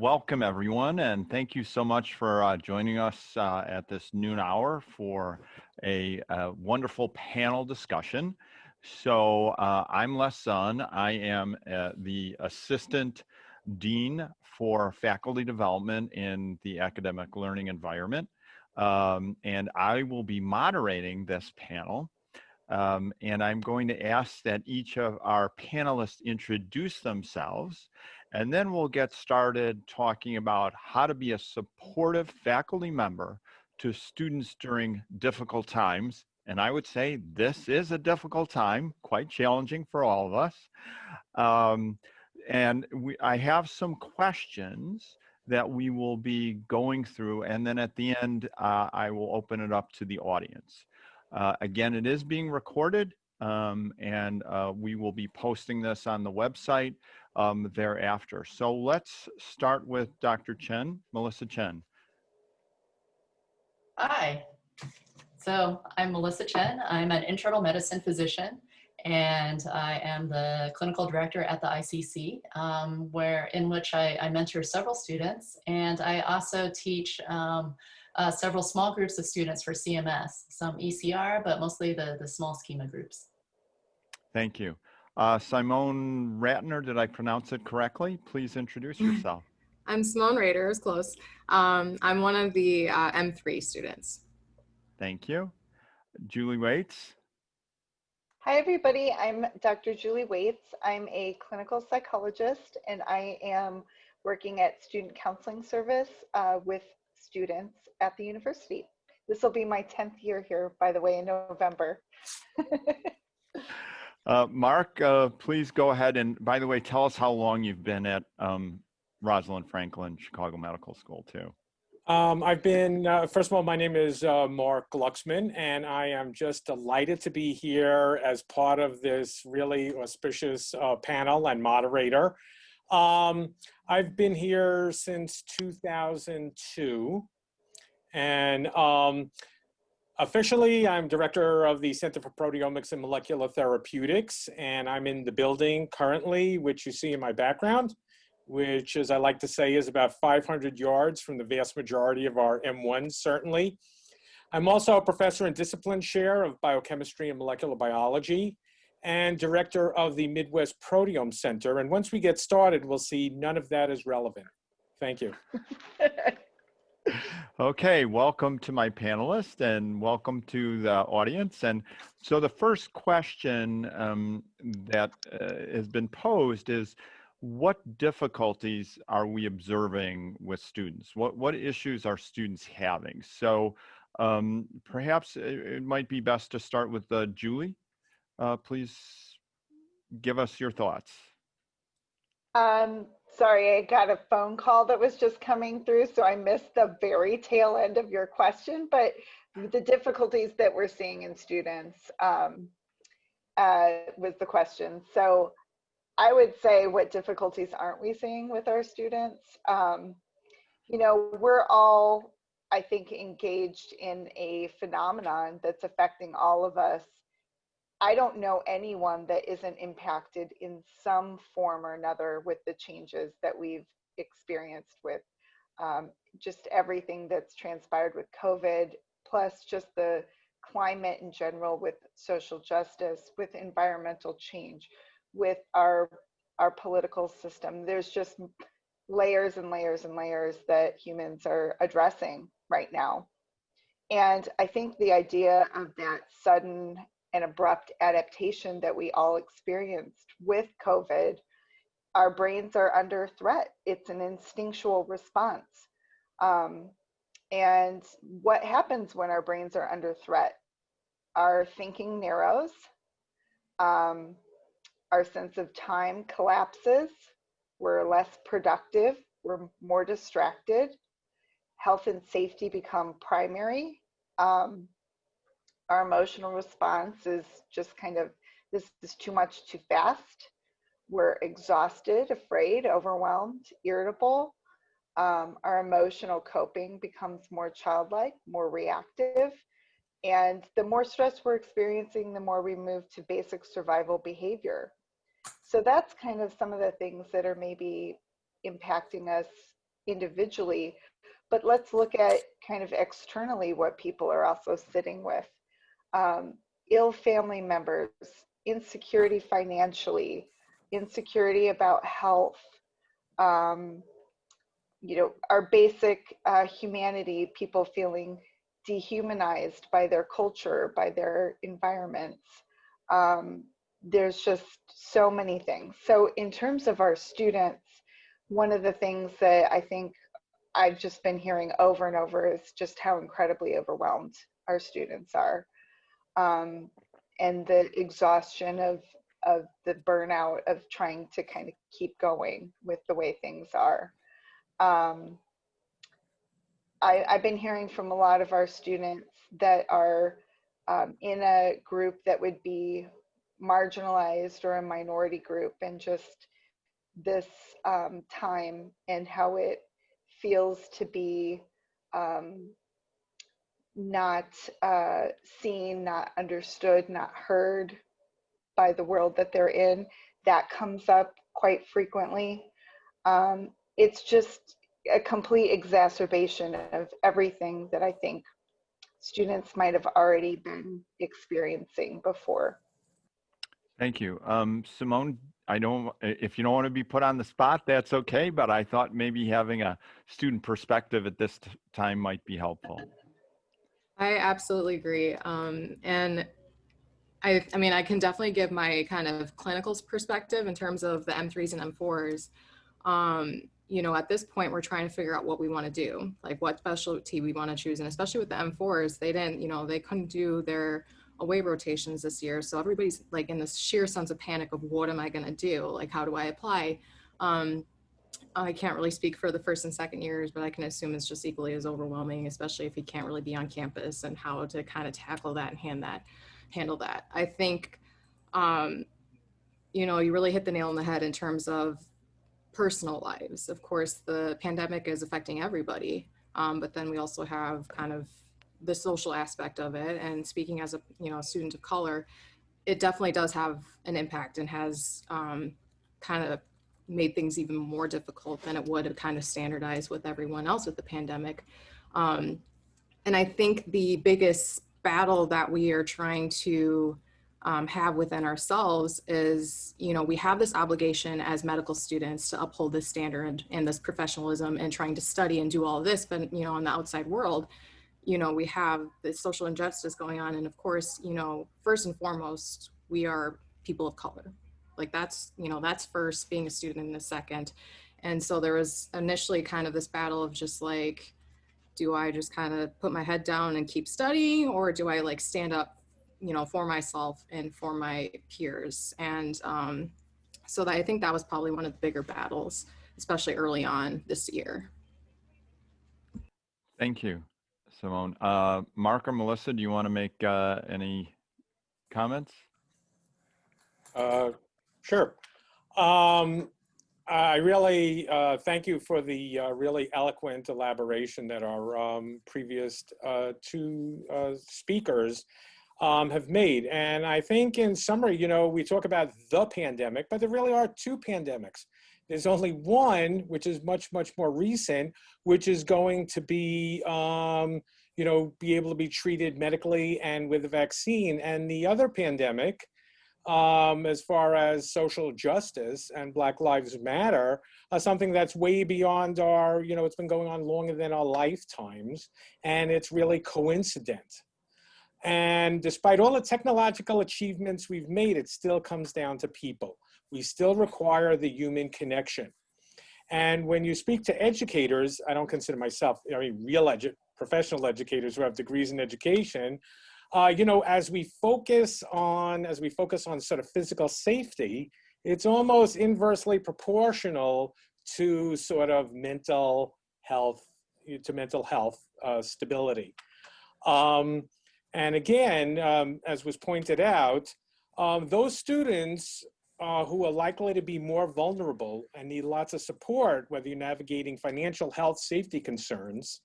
Welcome, everyone, and thank you so much for joining us at this noon hour for a wonderful panel discussion. So I'm Les Sun. I am the Assistant Dean for Faculty Development in the Academic Learning Environment, and I will be moderating this panel. And I'm going to ask that each of our panelists introduce themselves, and then we'll get started talking about how to be a supportive faculty member to students during difficult times. And I would say this is a difficult time, quite challenging for all of us. I have some questions that we will be going through, and then at the end, I will open it up to the audience. Again, it is being recorded, and we will be posting this on the website thereafter. So let's start with Dr. Chen, Melissa Chen. Hi, so I'm Melissa Chen. I'm an internal medicine physician, and I am the clinical director at the ICC, in which I mentor several students, and I also teach several small groups of students for CMS, some ECR, but mostly the small schema groups. Thank you. Simone Ratner, did I pronounce it correctly? Please introduce yourself. I'm Simone Rader, it was close. I'm one of the M3 students. Thank you. Julie Waits. Hi, everybody. I'm Dr. Julie Waits. I'm a clinical psychologist, and I am working at Student Counseling Service with students at the university. This will be my 10th year here, by the way, in November. Mark, please go ahead and, by the way, tell us how long you've been at Rosalind Franklin Chicago Medical School, too. I've been, first of all, my name is Mark Glucksman, and I am just delighted to be here as part of this really auspicious panel and moderator. I've been here since 2002, and officially I'm director of the Center for Proteomics and Molecular Therapeutics, and I'm in the building currently, which you see in my background, which, as I like to say, is about 500 yards from the vast majority of our M1s, certainly. I'm also a professor and discipline chair of biochemistry and molecular biology and director of the Midwest Proteome Center. And once we get started, we'll see none of that is relevant. Thank you. Okay, welcome to my panelists and welcome to the audience. And so the first question that has been posed is, what difficulties are we observing with students? What issues are students having? So perhaps it might be best to start with Julie. Please give us your thoughts. Sorry, I got a phone call that was just coming through, so I missed the very tail end of your question, but the difficulties that we're seeing in students was the question. So I would say, what difficulties aren't we seeing with our students? You know, we're all, I think, engaged in a phenomenon that's affecting all of us. I don't know anyone that isn't impacted in some form or another with the changes that we've experienced with just everything that's transpired with COVID, plus just the climate in general, with social justice, with environmental change, with our political system. There's just layers and layers and layers that humans are addressing right now. And I think the idea of that sudden and abrupt adaptation that we all experienced with COVID, our brains are under threat. It's an instinctual response. And what happens when our brains are under threat? Our thinking narrows, our sense of time collapses, we're less productive, we're more distracted, health and safety become primary. Our emotional response is just kind of, this is too much too fast. We're exhausted, afraid, overwhelmed, irritable. Our emotional coping becomes more childlike, more reactive. And the more stress we're experiencing, the more we move to basic survival behavior. So that's kind of some of the things that are maybe impacting us individually, but let's look at kind of externally what people are also sitting with. Ill family members, insecurity financially, insecurity about health, you know, our basic humanity, people feeling dehumanized by their culture, by their environments. There's just so many things. So in terms of our students, one of the things that I think I've just been hearing over and over is just how incredibly overwhelmed our students are. And the exhaustion of the burnout of trying to kind of keep going with the way things are. I've been hearing from a lot of our students that are in a group that would be marginalized or a minority group, and just this time and how it feels to be not seen, not understood, not heard by the world that they're in. That comes up quite frequently. It's just a complete exacerbation of everything that I think students might have already been experiencing before. Thank you. Simone, if you don't want to be put on the spot, that's okay, but I thought maybe having a student perspective at this time might be helpful. I absolutely agree. And I mean, I can definitely give my kind of clinical perspective in terms of the M3s and M4s. You know, at this point, we're trying to figure out what we want to do, like what specialty we want to choose. And especially with the M4s, they didn't, you know, they couldn't do their away rotations this year. So everybody's like in this sheer sense of panic of what am I going to do? Like, how do I apply? I can't really speak for the first and second years, but I can assume it's just equally as overwhelming, especially if you can't really be on campus, and how to kind of tackle that and handle that. I think, you know, you really hit the nail on the head in terms of personal lives. Of course, the pandemic is affecting everybody, but then we also have kind of the social aspect of it. And speaking as a, you know, student of color, it definitely does have an impact, and has kind of made things even more difficult than it would have kind of standardized with everyone else with the pandemic. And I think the biggest battle that we are trying to have within ourselves is, you know, we have this obligation as medical students to uphold this standard and this professionalism and trying to study and do all of this, but, you know, in the outside world, you know, we have this social injustice going on. And of course, you know, first and foremost, we are people of color. Like that's, you know, that's first, being a student in the second. And so there was initially kind of this battle of just like, do I just kind of put my head down and keep studying, or do I like stand up, you know, for myself and for my peers? And so that, I think that was probably one of the bigger battles, especially early on this year. Thank you, Simone. Mark or Melissa, do you want to make any comments? Sure. I really thank you for the really eloquent elaboration that our previous two speakers have made. And I think in summary, you know, we talk about the pandemic, but there really are two pandemics. There's only one, which is much, much more recent, which is going to be, you know, be able to be treated medically and with a vaccine. And the other pandemic, as far as social justice and Black Lives Matter, something that's way beyond our, you know, it's been going on longer than our lifetimes, and it's really coincident. And despite all the technological achievements we've made, it still comes down to people. We still require the human connection. And when you speak to educators, I don't consider myself, I mean, real professional educators who have degrees in education, you know, as we focus on sort of physical safety, it's almost inversely proportional to sort of mental health stability. And again, as was pointed out, those students who are likely to be more vulnerable and need lots of support, whether you're navigating financial health safety concerns,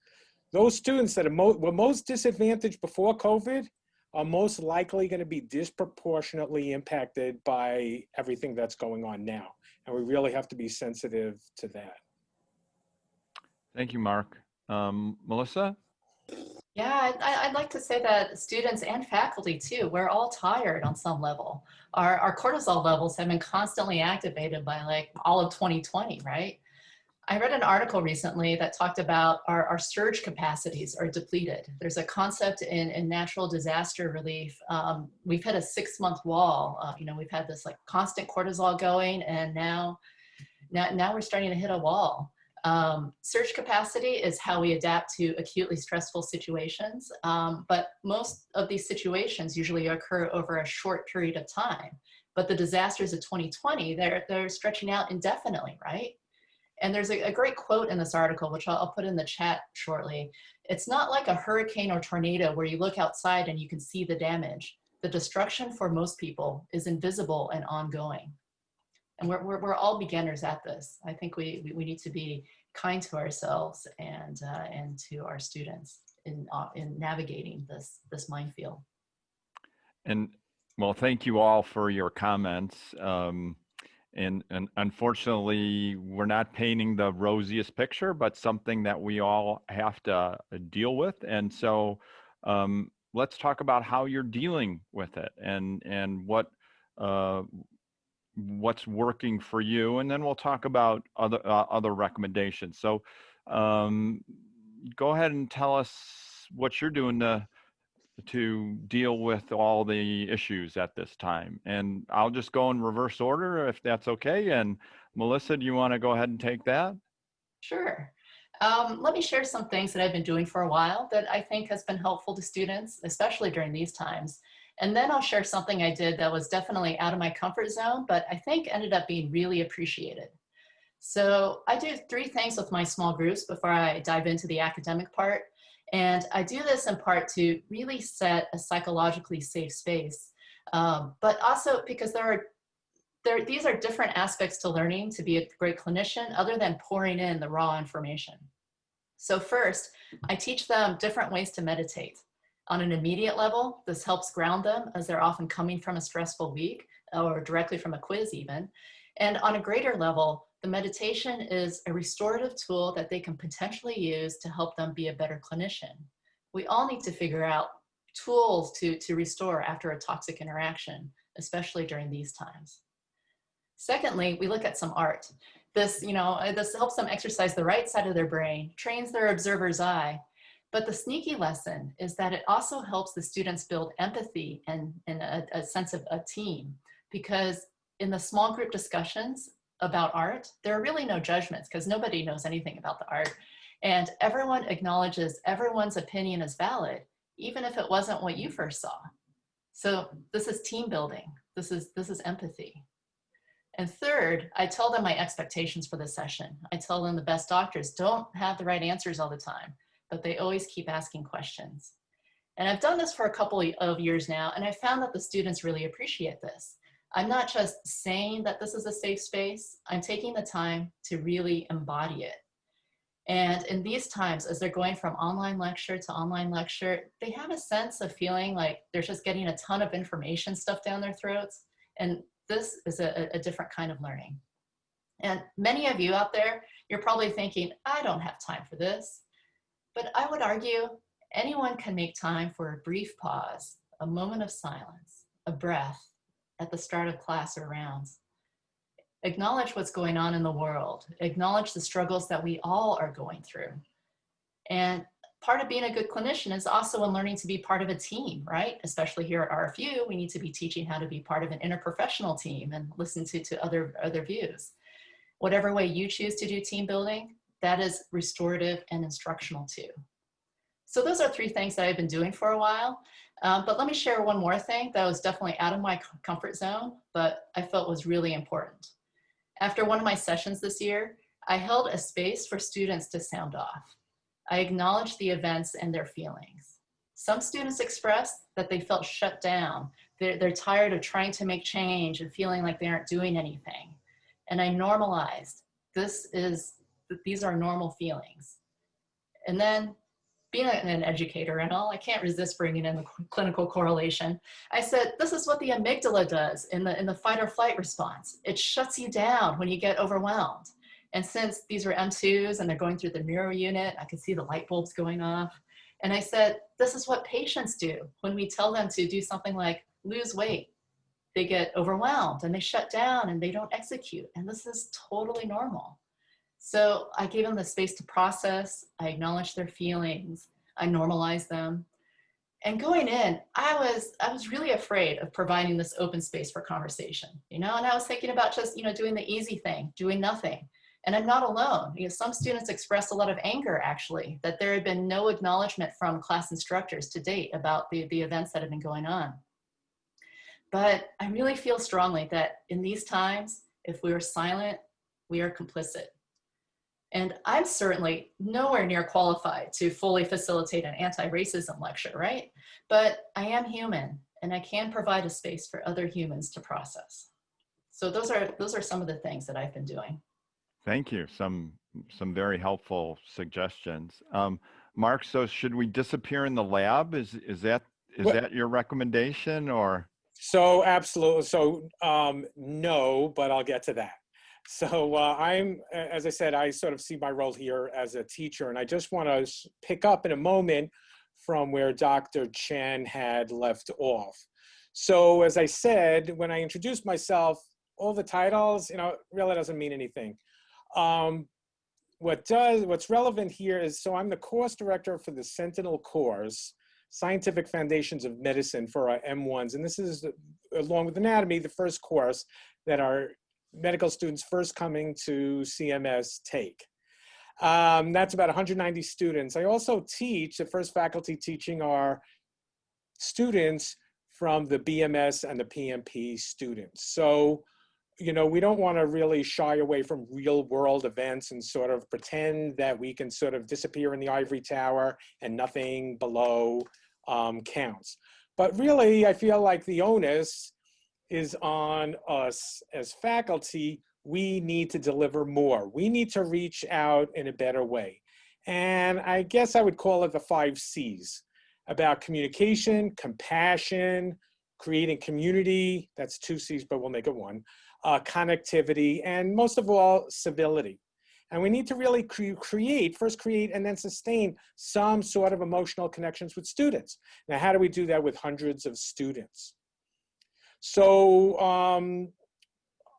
those students that were most disadvantaged before COVID are most likely going to be disproportionately impacted by everything that's going on now. And we really have to be sensitive to that. Thank you, Mark. Melissa? Yeah, I'd like to say that students and faculty too, we're all tired on some level. Our cortisol levels have been constantly activated by like all of 2020, right? I read an article recently that talked about our surge capacities are depleted. There's a concept in natural disaster relief. We've hit a 6-month wall. We've had this like constant cortisol going, and now we're starting to hit a wall. Surge capacity is how we adapt to acutely stressful situations, but most of these situations usually occur over a short period of time. But the disasters of 2020, they're stretching out indefinitely, right? And there's a great quote in this article, which I'll put in the chat shortly. It's not like a hurricane or tornado where you look outside and you can see the damage. The destruction for most people is invisible and ongoing. And we're all beginners at this. I think we need to be kind to ourselves and to our students in navigating this minefield. And well, thank you all for your comments. And unfortunately, we're not painting the rosiest picture, but something that we all have to deal with. And so let's talk about how you're dealing with it and what's working for you. And then we'll talk about other recommendations. So go ahead and tell us what you're doing to deal with all the issues at this time. And I'll just go in reverse order if that's okay. And Melissa, do you want to go ahead and take that? Sure. Let me share some things that I've been doing for a while that I think has been helpful to students, especially during these times. And then I'll share something I did that was definitely out of my comfort zone, but I think ended up being really appreciated. So I do 3 things with my small groups before I dive into the academic part. And I do this in part to really set a psychologically safe space, but also because these are different aspects to learning to be a great clinician other than pouring in the raw information. So first, I teach them different ways to meditate. On an immediate level, this helps ground them as they're often coming from a stressful week or directly from a quiz even. And on a greater level, the meditation is a restorative tool that they can potentially use to help them be a better clinician. We all need to figure out tools to restore after a toxic interaction, especially during these times. Secondly, we look at some art. This helps them exercise the right side of their brain, trains their observer's eye. But the sneaky lesson is that it also helps the students build empathy and a sense of a team, because in the small group discussions about art, there are really no judgments because nobody knows anything about the art. And everyone acknowledges everyone's opinion is valid, even if it wasn't what you first saw. So this is team building. This is empathy. And third, I tell them my expectations for the session. I tell them the best doctors don't have the right answers all the time, but they always keep asking questions. And I've done this for a couple of years now, and I found that the students really appreciate this. I'm not just saying that this is a safe space, I'm taking the time to really embody it. And in these times, as they're going from online lecture to online lecture, they have a sense of feeling like they're just getting a ton of information stuffed down their throats. And this is a different kind of learning. And many of you out there, you're probably thinking, I don't have time for this. But I would argue anyone can make time for a brief pause, a moment of silence, a breath at the start of class or rounds. Acknowledge what's going on in the world. Acknowledge the struggles that we all are going through. And part of being a good clinician is also in learning to be part of a team, right? Especially here at RFU, we need to be teaching how to be part of an interprofessional team and listen to other views. Whatever way you choose to do team building, that is restorative and instructional too. So those are 3 things that I've been doing for a while. But let me share one more thing that was definitely out of my comfort zone, but I felt was really important. After one of my sessions this year, I held a space for students to sound off. I acknowledged the events and their feelings. Some students expressed that they felt shut down. They're tired of trying to make change and feeling like they aren't doing anything. And I normalized, these are normal feelings. And then, being an educator and all, I can't resist bringing in the clinical correlation. I said, this is what the amygdala does in the fight or flight response. It shuts you down when you get overwhelmed. And since these were M2s and they're going through the neuro unit, I could see the light bulbs going off. And I said, this is what patients do when we tell them to do something like lose weight. They get overwhelmed and they shut down and they don't execute. And this is totally normal. So I gave them the space to process. I acknowledged their feelings. I normalized them. And going in, I was really afraid of providing this open space for conversation, and I was thinking about just, doing the easy thing, doing nothing. And I'm not alone. Some students expressed a lot of anger, actually, that there had been no acknowledgement from class instructors to date about the events that have been going on. But I really feel strongly that in these times, if we are silent, we are complicit. And I'm certainly nowhere near qualified to fully facilitate an anti-racism lecture, right? But I am human, and I can provide a space for other humans to process. So those are some of the things that I've been doing. Thank you. Some very helpful suggestions. Mark, so should we disappear in the lab? Is that your recommendation, or? So absolutely. So no, but I'll get to that. So as I said, I sort of see my role here as a teacher, and I just want to pick up in a moment from where Dr. Chen had left off. So as I said, when I introduced myself, all the titles, really doesn't mean anything. What's relevant here is, so I'm the course director for the Sentinel course, Scientific Foundations of Medicine, for our M1s. And this is, along with anatomy, the first course that our medical students first coming to CMS take. That's about 190 students. I also teach, the first faculty teaching our students from the BMS and the PMP students. So, we don't want to really shy away from real world events and sort of pretend that we can sort of disappear in the ivory tower and nothing below counts. But really, I feel like the onus is on us as faculty. We need to deliver more. We need to reach out in a better way. And I guess I would call it the 5 C's, about communication, compassion, creating community, that's 2 C's, but we'll make it 1, connectivity, and most of all, civility. And we need to really first create and then sustain some sort of emotional connections with students. Now, how do we do that with hundreds of students? So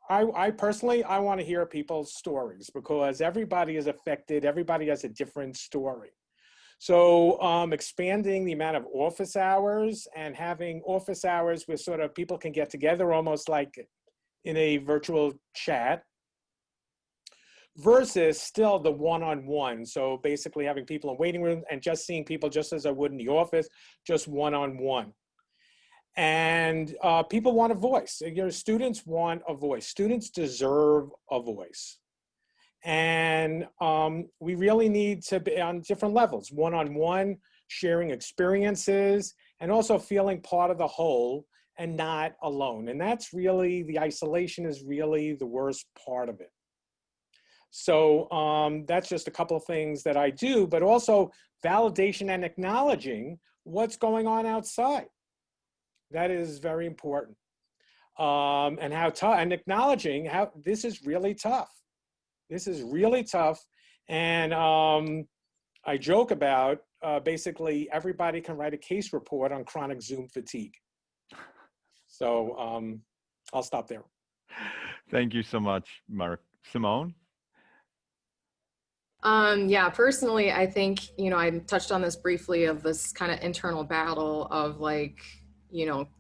I personally, I want to hear people's stories, because everybody is affected. Everybody has a different story. So expanding the amount of office hours and having office hours where sort of people can get together almost like in a virtual chat, versus still the one-on-one. So basically having people in waiting rooms and just seeing people just as I would in the office, just one-on-one. And people want a voice. Students want a voice. Students deserve a voice. And we really need to be on different levels, one-on-one, sharing experiences, and also feeling part of the whole and not alone. And that's really, the isolation is really the worst part of it. So that's just a couple of things that I do, but also validation and acknowledging what's going on outside. That is very important. And how tough, and acknowledging how this is really tough. This is really tough. And I joke about basically everybody can write a case report on chronic Zoom fatigue. So I'll stop there. Thank you so much, Mark. Simone? Yeah, personally, I think, I touched on this briefly, of this kind of internal battle of like,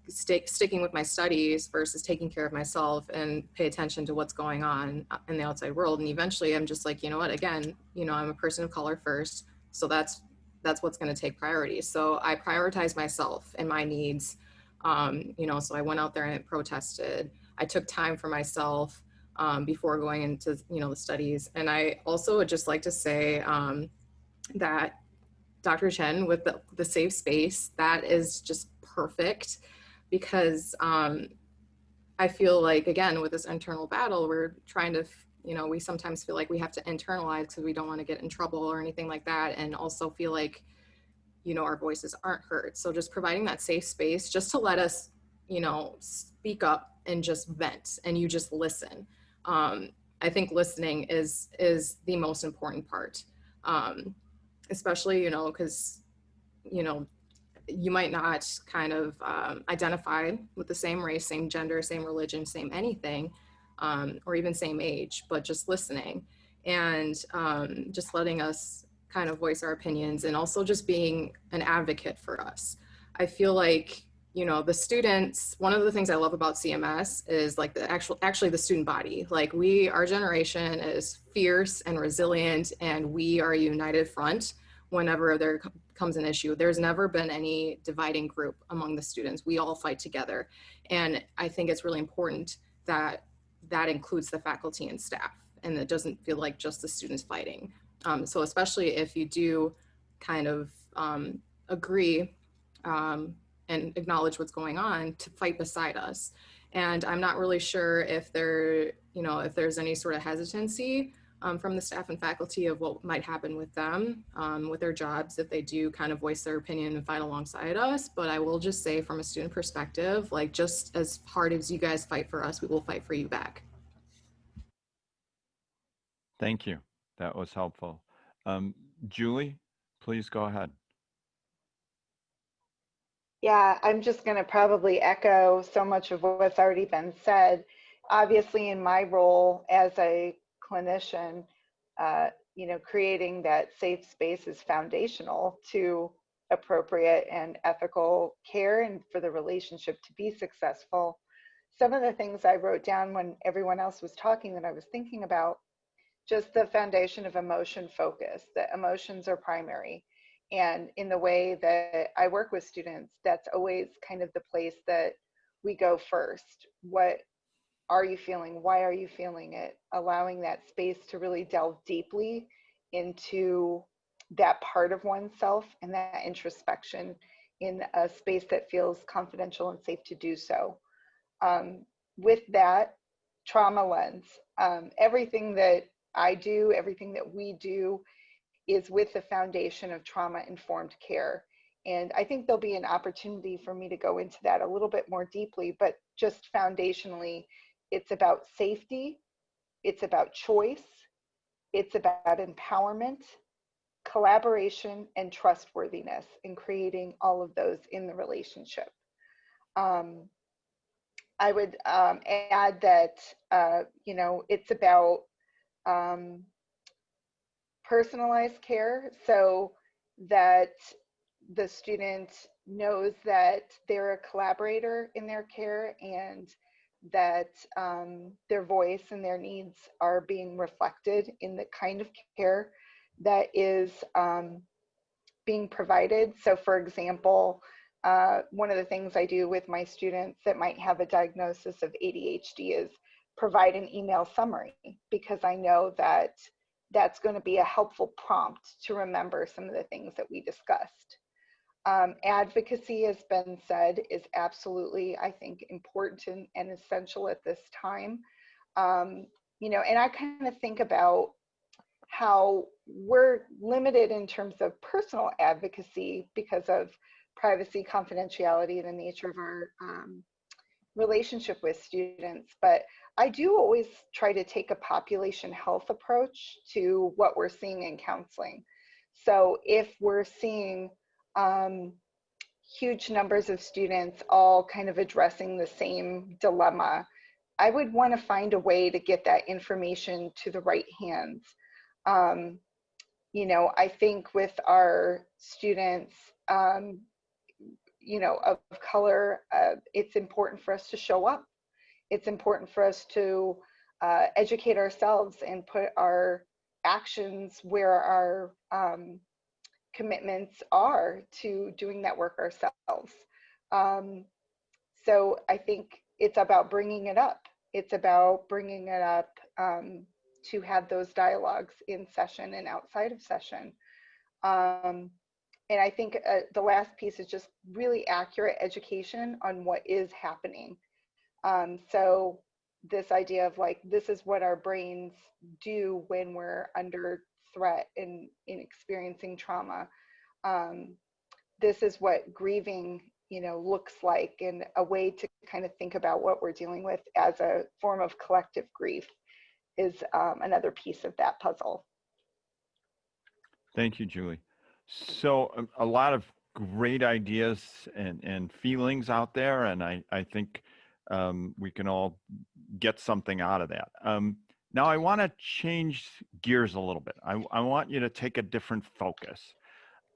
sticking with my studies versus taking care of myself and pay attention to what's going on in the outside world. And eventually I'm just like, again, I'm a person of color first. So that's what's going to take priority. So I prioritize myself and my needs. So I went out there and protested. I took time for myself before going into, the studies. And I also would just like to say that Dr. Chen, with the safe space, that is just perfect, because I feel like, again, with this internal battle, we're trying to, we sometimes feel like we have to internalize because we don't want to get in trouble or anything like that, and also feel like, our voices aren't heard. So just providing that safe space just to let us, speak up and just vent, and you just listen. I think listening is the most important part, especially, you know, because, you know, you might not kind of identify with the same race, same gender, same religion, same anything, or even same age, but just listening and just letting us kind of voice our opinions, and also just being an advocate for us. I feel like, you know, the students, one of the things I love about CMS is like the actually the student body. Like our generation is fierce and resilient, and we are a united front whenever there comes an issue. There's never been any dividing group among the students. We all fight together. And I think it's really important that that includes the faculty and staff, and it doesn't feel like just the students fighting. So especially if you do kind of agree and acknowledge what's going on, to fight beside us. And I'm not really sure if if there's any sort of hesitancy from the staff and faculty of what might happen with them, with their jobs, if they do kind of voice their opinion and fight alongside us. But I will just say, from a student perspective, like, just as hard as you guys fight for us, we will fight for you back. Thank you. That was helpful. Julie, please go ahead. Yeah, I'm just going to probably echo so much of what's already been said. Obviously, in my role as a clinician, you know, creating that safe space is foundational to appropriate and ethical care and for the relationship to be successful. Some of the things I wrote down when everyone else was talking that I was thinking about, just the foundation of emotion focus, that emotions are primary. And in the way that I work with students, that's always kind of the place that we go first. What are you feeling? Why are you feeling it? Allowing that space to really delve deeply into that part of oneself and that introspection in a space that feels confidential and safe to do so. With that trauma lens, everything that I do, everything that we do is with the foundation of trauma-informed care. And I think there'll be an opportunity for me to go into that a little bit more deeply, but just foundationally, it's about safety, it's about choice, it's about empowerment, collaboration, and trustworthiness, in creating all of those in the relationship. I would add that, you know, it's about personalized care, so that the student knows that they're a collaborator in their care, and that their voice and their needs are being reflected in the kind of care that is being provided. So for example, one of the things I do with my students that might have a diagnosis of ADHD is provide an email summary, because I know that that's going to be a helpful prompt to remember some of the things that we discussed. Advocacy, has been said, is absolutely, I think, important and essential at this time. You know, and I kind of think about how we're limited in terms of personal advocacy because of privacy, confidentiality, and the nature of our relationship with students. But I do always try to take a population health approach to what we're seeing in counseling. So if we're seeing huge numbers of students all kind of addressing the same dilemma, I would want to find a way to get that information to the right hands. You know, I think with our students, you know, of color, it's important for us to show up. It's important for us to educate ourselves and put our actions where our commitments are to doing that work ourselves. So I think it's about bringing it up. It's about bringing it up to have those dialogues in session and outside of session. And I think the last piece is just really accurate education on what is happening. So this idea of like, this is what our brains do when we're under threat and in experiencing trauma. This is what grieving, you know, looks like, and a way to kind of think about what we're dealing with as a form of collective grief. is another piece of that puzzle. Thank you, Julie. So a lot of great ideas and feelings out there, and I think we can all get something out of that. Now I want to change gears a little bit. I want you to take a different focus.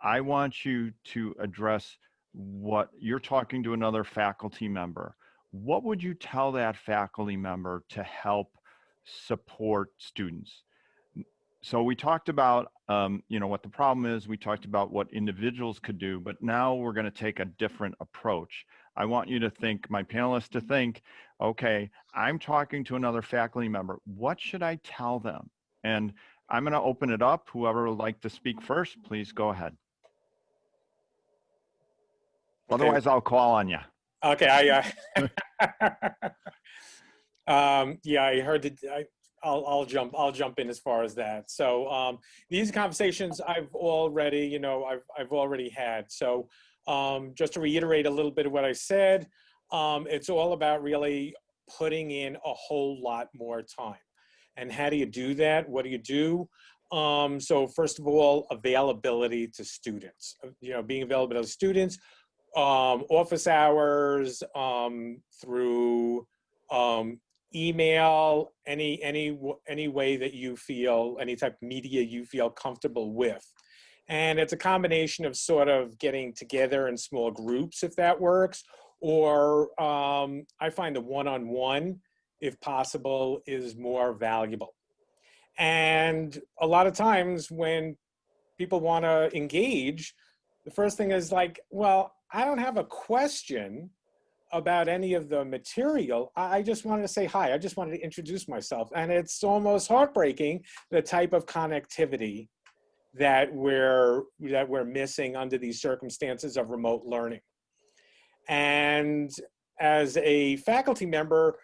I want you to address what you're talking to another faculty member. What would you tell that faculty member to help support students? So we talked about, what the problem is. We talked about what individuals could do, but now we're going to take a different approach. I want you to think, my panelists to think, okay, I'm talking to another faculty member. What should I tell them? And I'm going to open it up. Whoever would like to speak first, please go ahead. Okay. Otherwise, I'll call on you. Okay, yeah, I heard it. I'll jump in as far as that. So these conversations I've already had. So just to reiterate a little bit of what I said, it's all about really putting in a whole lot more time. And how do you do that? What do you do? So first of all, availability to students. Being available to students, office hours, through email, any way that you feel, any type of media you feel comfortable with. And it's a combination of sort of getting together in small groups, if that works, or I find the one-on-one, if possible, is more valuable. And a lot of times when people want to engage, the first thing is like, well, I don't have a question about any of the material. I just wanted to say hi. I just wanted to introduce myself. And it's almost heartbreaking, the type of connectivity that we're missing under these circumstances of remote learning. And as a faculty member,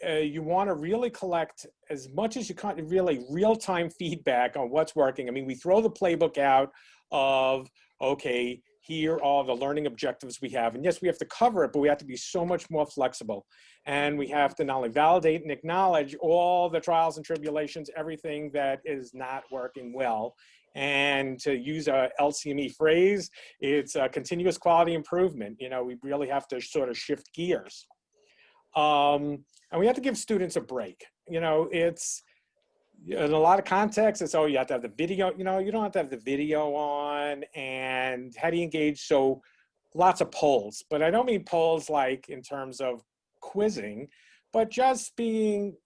you want to really collect as much as you can, really real-time feedback on what's working. I mean, we throw the playbook out of, okay, here are the learning objectives we have. And yes, we have to cover it, but we have to be so much more flexible. And we have to not only validate and acknowledge all the trials and tribulations, everything that is not working well. And to use a LCME phrase, it's a continuous quality improvement. We really have to sort of shift gears. And we have to give students a break. It's, in a lot of contexts, it's, oh, you have to have the video, you don't have to have the video on, and how do you engage? So lots of polls, but I don't mean polls like in terms of quizzing, but just being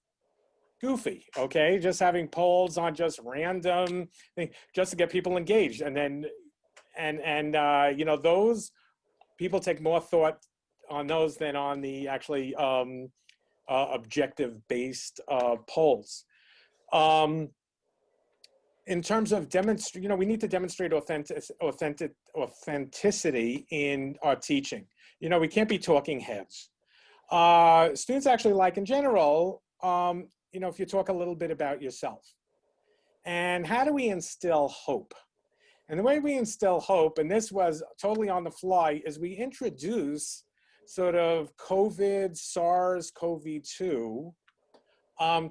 goofy, okay? Just having polls on just random things, just to get people engaged. And then, those people take more thought on those than on the actually objective-based polls. In terms of we need to demonstrate authenticity in our teaching. We can't be talking heads. Students actually like, in general, if you talk a little bit about yourself. And how do we instill hope? And the way we instill hope, and this was totally on the fly, is we introduce sort of COVID, SARS-CoV-2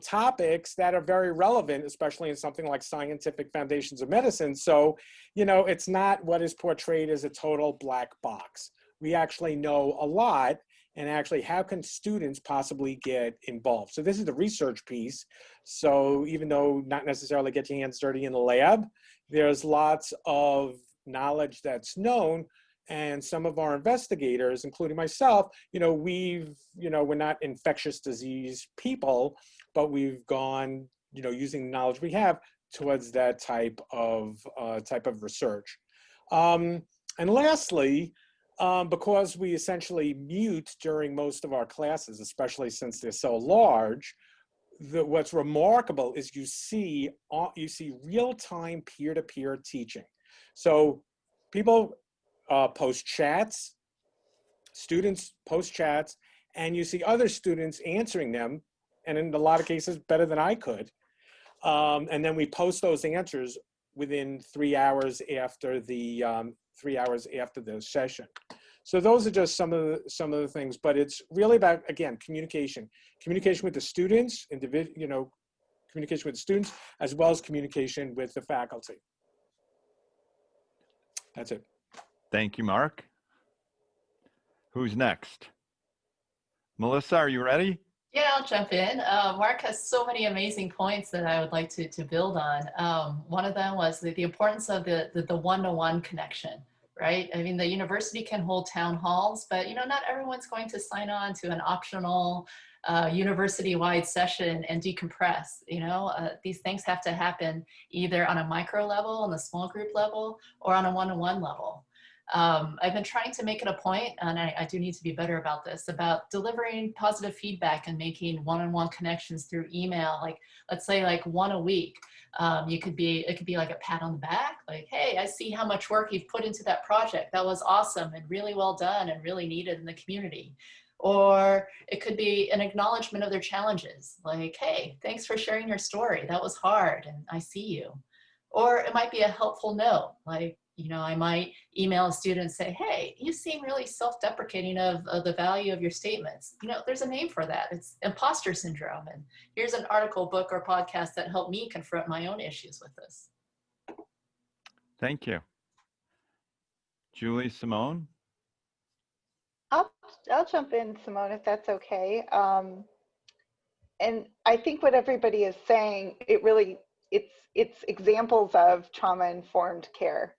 topics that are very relevant, especially in something like scientific foundations of medicine. So, it's not what is portrayed as a total black box. We actually know a lot, and actually how can students possibly get involved? So this is the research piece. So even though not necessarily get your hands dirty in the lab, there's lots of knowledge that's known. And some of our investigators, including myself, we're not infectious disease people, but we've gone, using the knowledge we have towards that type of research. And lastly, because we essentially mute during most of our classes, especially since they're so large, what's remarkable is you see real-time peer-to-peer teaching. So people post chats, students post chats, and you see other students answering them, and in a lot of cases better than I could. And then we post those answers within 3 hours after the 3 hours after the session. So those are just some of the things, but it's really about, again, communication with the students, communication with students, as well as communication with the faculty. That's it. Thank you, Mark. Who's next? Melissa, are you ready? Yeah, I'll jump in. Mark has so many amazing points that I would like to build on. One of them was the importance of the one-to-one connection, right? I mean, the university can hold town halls, but not everyone's going to sign on to an optional university-wide session and decompress. These things have to happen either on a micro level, on the small group level, or on a one-to-one level. I've been trying to make it a point, and I do need to be better about this, about delivering positive feedback and making one-on-one connections through email. Like, let's say like one a week. It could be like a pat on the back, like, hey, I see how much work you've put into that project. That was awesome and really well done and really needed in the community. Or it could be an acknowledgement of their challenges, like, hey, thanks for sharing your story. That was hard and I see you. Or it might be a helpful note, like, I might email a student and say, hey, you seem really self-deprecating of the value of your statements. There's a name for that. It's imposter syndrome. And here's an article, book, or podcast that helped me confront my own issues with this. Thank you. Julie, Simone? I'll jump in, Simone, if that's okay. And I think what everybody is saying, it's examples of trauma-informed care.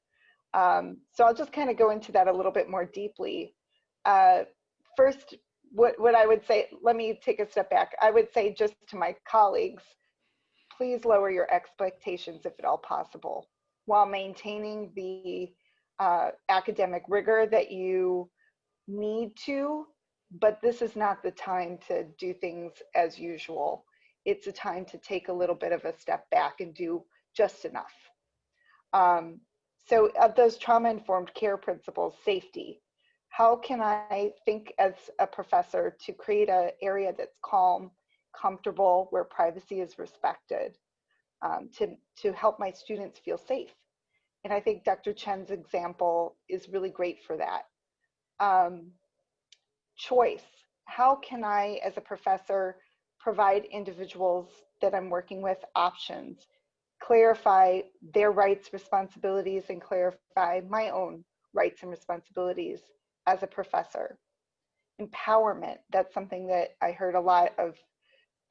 So I'll just kind of go into that a little bit more deeply. First, what I would say, let me take a step back. I would say just to my colleagues, please lower your expectations if at all possible, while maintaining the academic rigor that you need to, but this is not the time to do things as usual. It's a time to take a little bit of a step back and do just enough. So of those trauma-informed care principles, safety, how can I think as a professor to create an area that's calm, comfortable, where privacy is respected, to help my students feel safe? And I think Dr. Chen's example is really great for that. Choice, how can I as a professor provide individuals that I'm working with options, clarify their rights, responsibilities, and clarify my own rights and responsibilities as a professor? Empowerment, that's something that I heard a lot of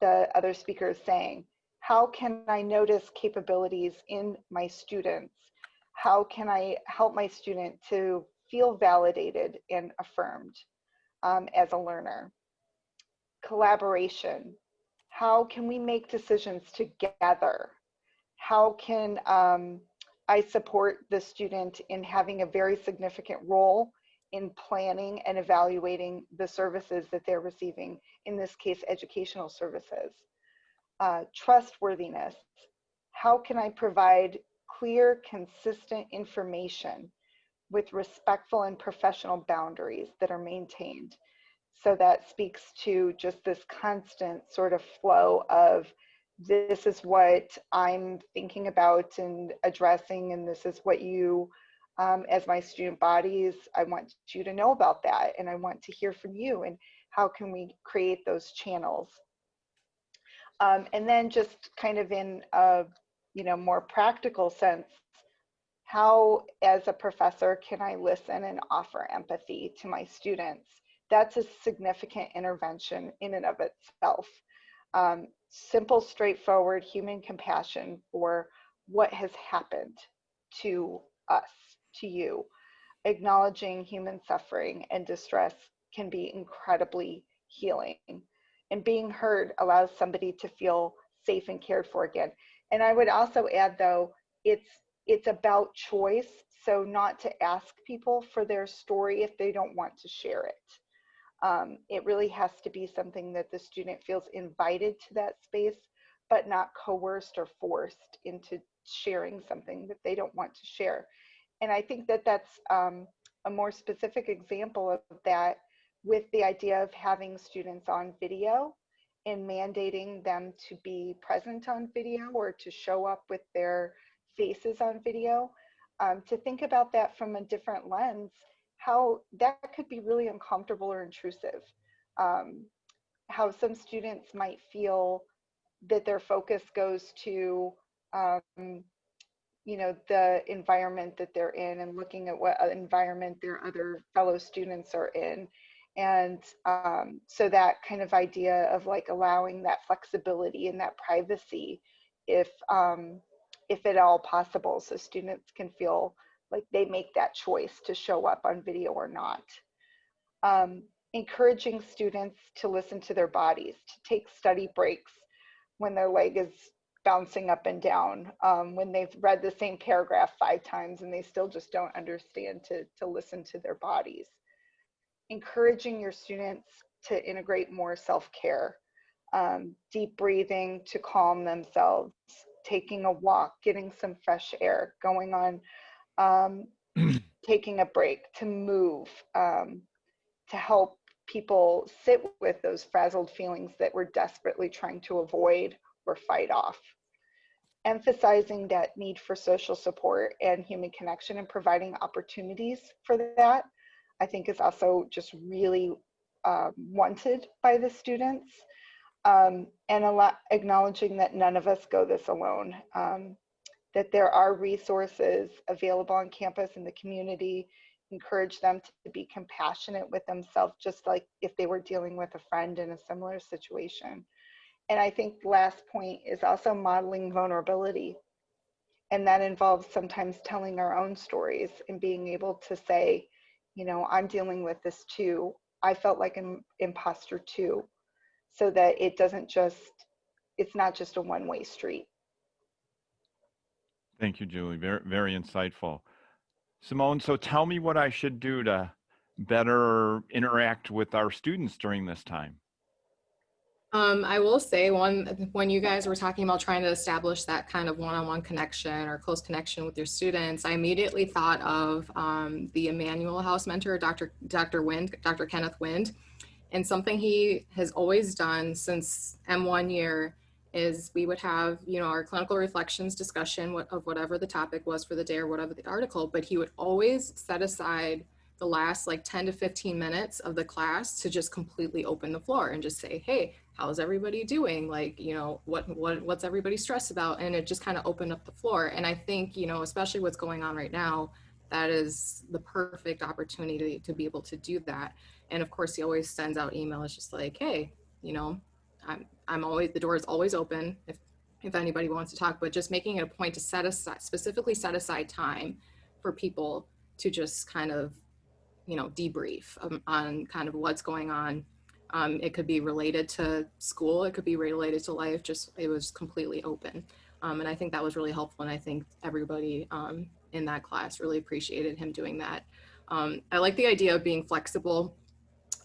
the other speakers saying. How can I notice capabilities in my students? How can I help my student to feel validated and affirmed as a learner? Collaboration, how can we make decisions together? How can I support the student in having a very significant role in planning and evaluating the services that they're receiving, in this case, educational services? Trustworthiness, how can I provide clear, consistent information with respectful and professional boundaries that are maintained? So that speaks to just this constant sort of flow of, this is what I'm thinking about and addressing, and this is what you, as my student bodies, I want you to know about that, and I want to hear from you, and how can we create those channels? And then just kind of in a more practical sense, how as a professor can I listen and offer empathy to my students? That's a significant intervention in and of itself. Simple, straightforward human compassion for what has happened to us, to you. Acknowledging human suffering and distress can be incredibly healing. And being heard allows somebody to feel safe and cared for again. And I would also add, though, it's about choice. So not to ask people for their story if they don't want to share it. It really has to be something that the student feels invited to that space, but not coerced or forced into sharing something that they don't want to share. And I think that that's a more specific example of that, with the idea of having students on video and mandating them to be present on video or to show up with their faces on video. To think about that from a different lens, how that could be really uncomfortable or intrusive. How some students might feel that their focus goes to, you know, the environment that they're in and looking at what environment their other fellow students are in. And so that kind of idea of like allowing that flexibility and that privacy, if at all possible, so students can feel like they make that choice to show up on video or not. Encouraging students to listen to their bodies, to take study breaks when their leg is bouncing up and down, when they've read the same paragraph 5 times and they still just don't understand to listen to their bodies. Encouraging your students to integrate more self-care, deep breathing to calm themselves, taking a walk, getting some fresh air, going on, taking a break, to move, to help people sit with those frazzled feelings that we're desperately trying to avoid or fight off. Emphasizing that need for social support and human connection and providing opportunities for that, I think is also just really wanted by the students. And acknowledging that none of us go this alone, that there are resources available on campus in the community. Encourage them to be compassionate with themselves, just like if they were dealing with a friend in a similar situation. And I think the last point is also modeling vulnerability. And that involves sometimes telling our own stories and being able to say, you know, I'm dealing with this too. I felt like an imposter too. So that it doesn't just, it's not just a one-way street. Thank you, Julie. Very, very insightful. Simone, so tell me what I should do to better interact with our students during this time. I will say when you guys were talking about trying to establish that kind of one-on-one connection or close connection with your students, I immediately thought of the Emmanuel House mentor, Dr. Kenneth Wind. And something he has always done since M1 year is we would have, you know, our clinical reflections discussion of whatever the topic was for the day or whatever the article, but he would always set aside the last like 10 to 15 minutes of the class to just completely open the floor and just say, hey, how's everybody doing? Like, you know, what's everybody stressed about? And it just kind of opened up the floor. And I think, you know, especially what's going on right now, that is the perfect opportunity to be able to do that. And of course, he always sends out emails just like, hey, you know, I'm always, the door is always open if anybody wants to talk, but just making it a point to specifically set aside time for people to just kind of, you know, debrief on kind of what's going on. It could be related to school, it could be related to life, just it was completely open. And I think that was really helpful. And I think everybody in that class really appreciated him doing that. I like the idea of being flexible,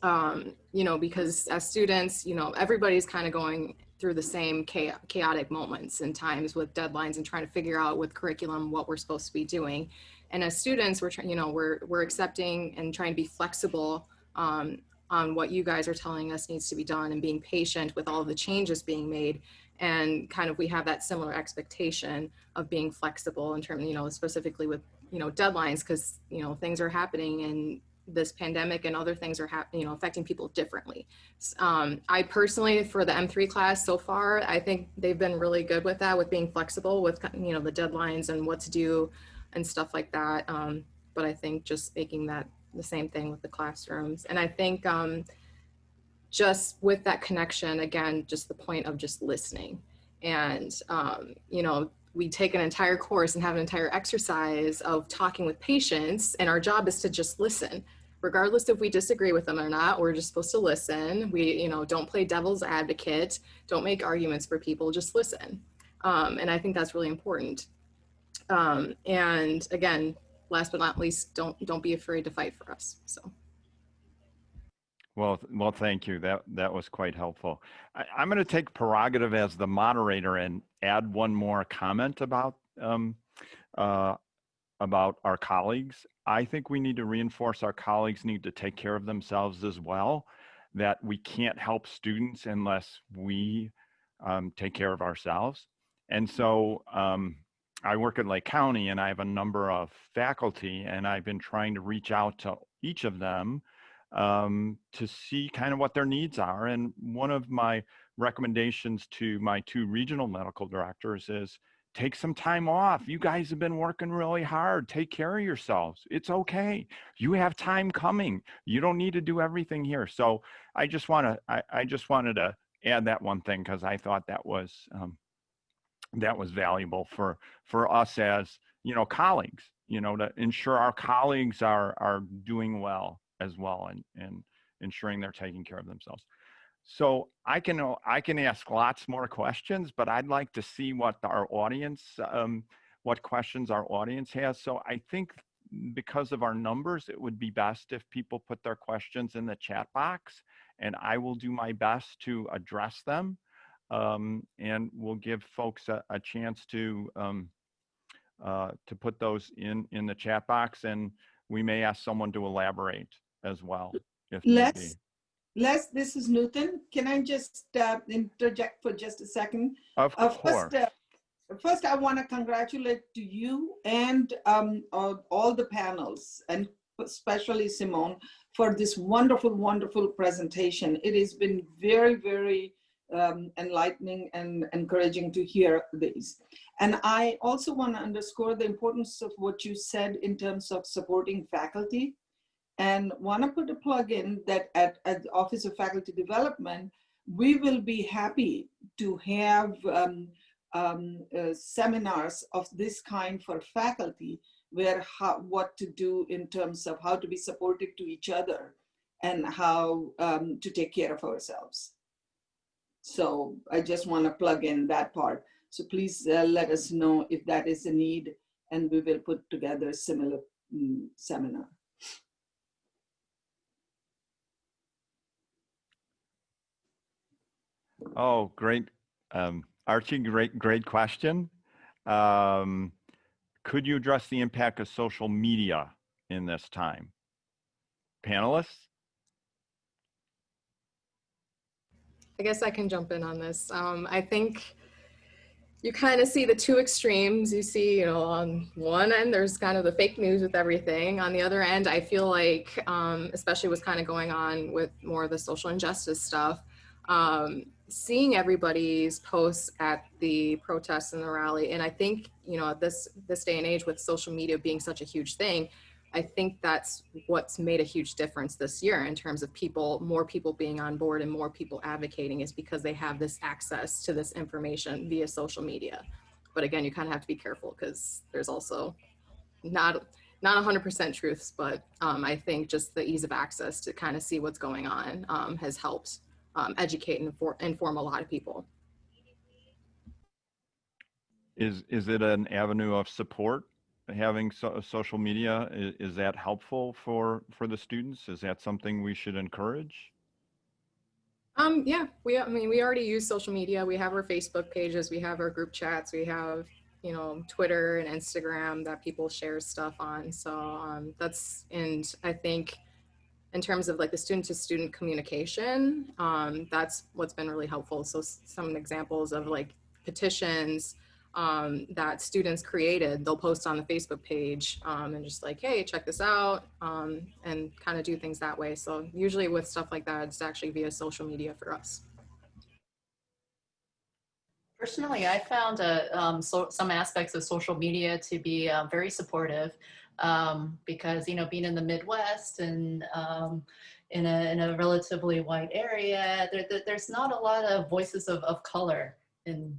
you know, because as students, you know, everybody's kind of going through the same chaotic moments and times with deadlines and trying to figure out with curriculum what we're supposed to be doing. And as students, we're trying, you know, we're accepting and trying to be flexible on what you guys are telling us needs to be done and being patient with all of the changes being made. And kind of we have that similar expectation of being flexible in terms, you know, specifically with, you know, deadlines, because, you know, things are happening and this pandemic and other things are happening, you know, affecting people differently. I personally, for the M3 class so far, I think they've been really good with that, with being flexible with, you know, the deadlines and what to do and stuff like that. But I think just making that the same thing with the classrooms. And I think just with that connection, again, just the point of just listening. And, you know, we take an entire course and have an entire exercise of talking with patients, and our job is to just listen. Regardless if we disagree with them or not, we're just supposed to listen. We, you know, don't play devil's advocate, don't make arguments for people, just listen. And I think that's really important. And again, last but not least, don't be afraid to fight for us. So. Well, thank you. That was quite helpful. I'm going to take prerogative as the moderator and add one more comment about our colleagues. I think we need to reinforce our colleagues need to take care of themselves as well, that we can't help students unless we take care of ourselves. And so I work at Lake County and I have a number of faculty, and I've been trying to reach out to each of them to see kind of what their needs are. And one of my recommendations to my 2 regional medical directors is take some time off. You guys have been working really hard. Take care of yourselves. It's okay. You have time coming. You don't need to do everything here. So I just wanted to add that one thing because I thought that was valuable for us as, colleagues, to ensure our colleagues are doing well as well, and ensuring they're taking care of themselves. So I can ask lots more questions, but I'd like to see what our audience, what questions our audience has. So I think because of our numbers, it would be best if people put their questions in the chat box, and I will do my best to address them. And we'll give folks a chance to put those in the chat box, and we may ask someone to elaborate as well if need be. Les, this is Newton. Can I just interject for just a second? Of course. First, I want to congratulate to you and all the panels, and especially Simone, for this wonderful, wonderful presentation. It has been very, very enlightening and encouraging to hear these. And I also want to underscore the importance of what you said in terms of supporting faculty. And want to put a plug in that at the Office of Faculty Development, we will be happy to have seminars of this kind for faculty, where what to do in terms of how to be supportive to each other and how to take care of ourselves. So I just want to plug in that part. So please let us know if that is a need, and we will put together a similar seminar. Oh, great. Archie, great question. Could you address the impact of social media in this time? Panelists? I guess I can jump in on this. I think you kind of see the 2 extremes. You see, on one end, there's kind of the fake news with everything. On the other end, I feel like, especially what's kind of going on with more of the social injustice stuff, seeing everybody's posts at the protests and the rally. And I think, this day and age with social media being such a huge thing, I think that's what's made a huge difference this year in terms of more people being on board and more people advocating, is because they have this access to this information via social media. But again, you kind of have to be careful because there's also not 100% truths, but I think just the ease of access to kind of see what's going on has helped educate and inform a lot of people. Is it an avenue of support, having social media? Is that helpful for the students? Is that something we should encourage? Yeah, we already use social media. We have our Facebook pages, we have our group chats, we have, Twitter and Instagram that people share stuff on. So and I think in terms of like the student to student communication, that's what's been really helpful. So some examples of like petitions that students created, they'll post on the Facebook page and just like, hey, check this out, and kind of do things that way. So usually with stuff like that, it's actually via social media for us. Personally, I found some aspects of social media to be very supportive, because, being in the Midwest and in a relatively white area, there's not a lot of voices of color in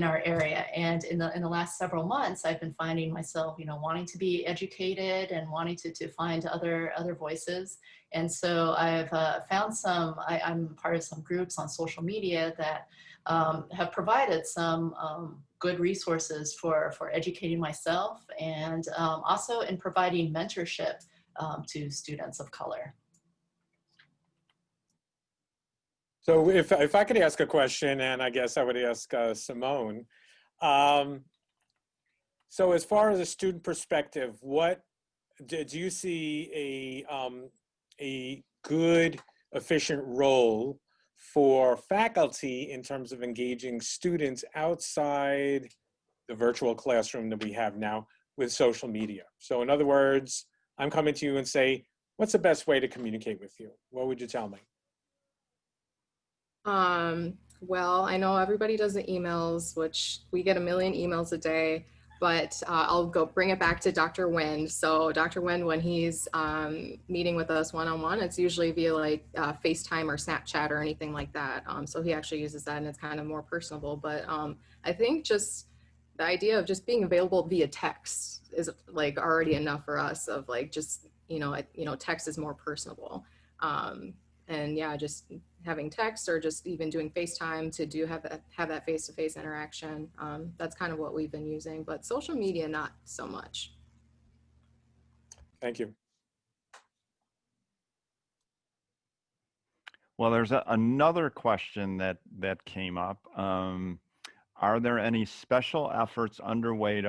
our area. And in the last several months, I've been finding myself, wanting to be educated and wanting to find other voices. And so I've found I'm part of some groups on social media that have provided some good resources for educating myself, and also in providing mentorship to students of color. So if I could ask a question, and I guess I would ask Simone. So as far as a student perspective, what do you see a good, efficient role for faculty in terms of engaging students outside the virtual classroom that we have now with social media? So in other words, I'm coming to you and say, what's the best way to communicate with you? What would you tell me? Well, I know everybody does the emails, which we get a million emails a day, but I'll go bring it back to Dr. Nguyen. So Dr. Nguyen, when he's meeting with us one-on-one, it's usually via like FaceTime or Snapchat or anything like that. So he actually uses that and it's kind of more personable. But I think just the idea of just being available via text is like already enough for us of like just, text is more personable. And yeah, just having text or just even doing FaceTime to have that face-to-face interaction. That's kind of what we've been using, but social media, not so much. Thank you. Well, there's another question that came up. Are there any special efforts underway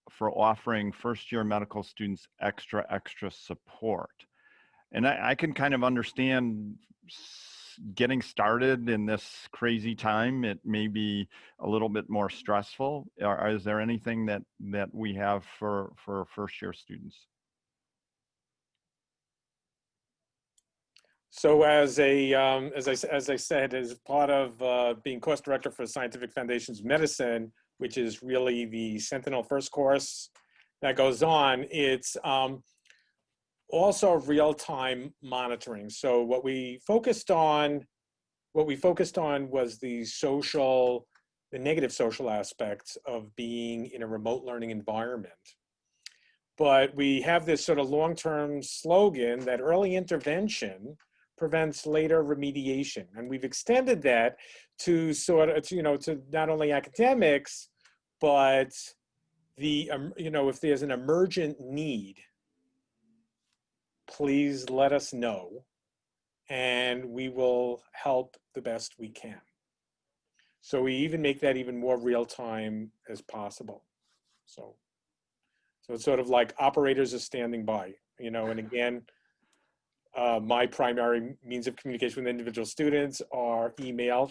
for offering first-year medical students extra support? And I can kind of understand getting started in this crazy time. It may be a little bit more stressful. Is there anything that we have for first-year students? So as I said, as part of being course director for Scientific Foundations of Medicine, which is really the Sentinel first course that goes on, it's also real-time monitoring. So what we focused on was the negative social aspects of being in a remote learning environment. But we have this sort of long-term slogan that early intervention prevents later remediation. And we've extended that to to not only academics, but if there's an emergent need, please let us know and we will help the best we can. So we even make that even more real time as possible. So it's sort of like operators are standing by, and again, my primary means of communication with individual students are email,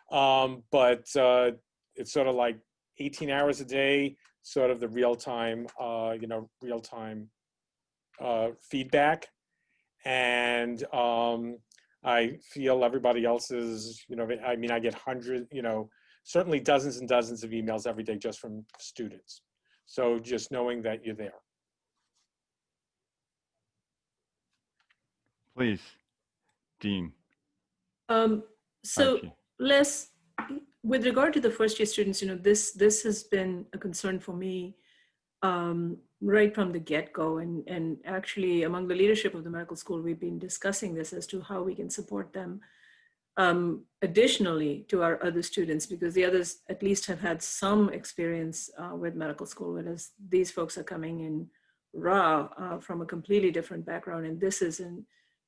but it's sort of like 18 hours a day, sort of the real-time, feedback. And I feel everybody else's, I get hundreds, certainly dozens and dozens of emails every day just from students. So just knowing that you're there. Please, Dean. So Archie. Les, with regard to the first year students, this has been a concern for me right from the get-go. And actually among the leadership of the medical school, we've been discussing this as to how we can support them additionally to our other students, because the others at least have had some experience with medical school, whereas these folks are coming in raw from a completely different background. And this is a